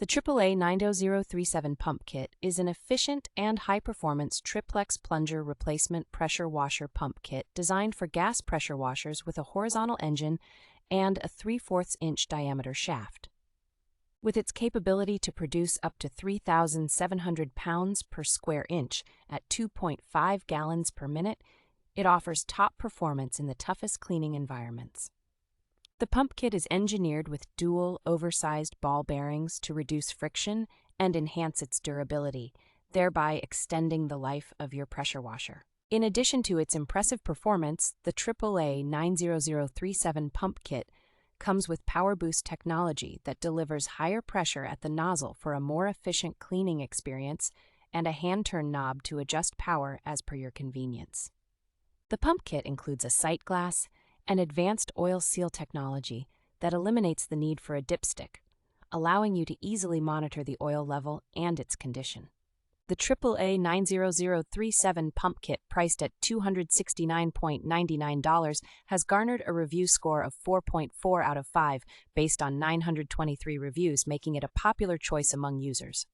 The AAA 90037 pump kit is an efficient and high-performance triplex plunger replacement pressure washer pump kit designed for gas pressure washers with a horizontal engine and a 3/4 inch diameter shaft. With its capability to produce up to 3,700 pounds per square inch at 2.5 gallons per minute, it offers top performance in the toughest cleaning environments. The pump kit is engineered with dual oversized ball bearings to reduce friction and enhance its durability, thereby extending the life of your pressure washer. In addition to its impressive performance, the AAA 90037 pump kit comes with PowerBoost Technology that delivers higher pressure at the nozzle for a more efficient cleaning experience and a hand-turn knob to adjust power as per your convenience. The pump kit includes a sight glass and advanced oil seal technology that eliminates the need for a dipstick, allowing you to easily monitor the oil level and its condition. The AAA 90037 pump kit, priced at $269.99, has garnered a review score of 4.4 out of 5 based on 923 reviews, making it a popular choice among users.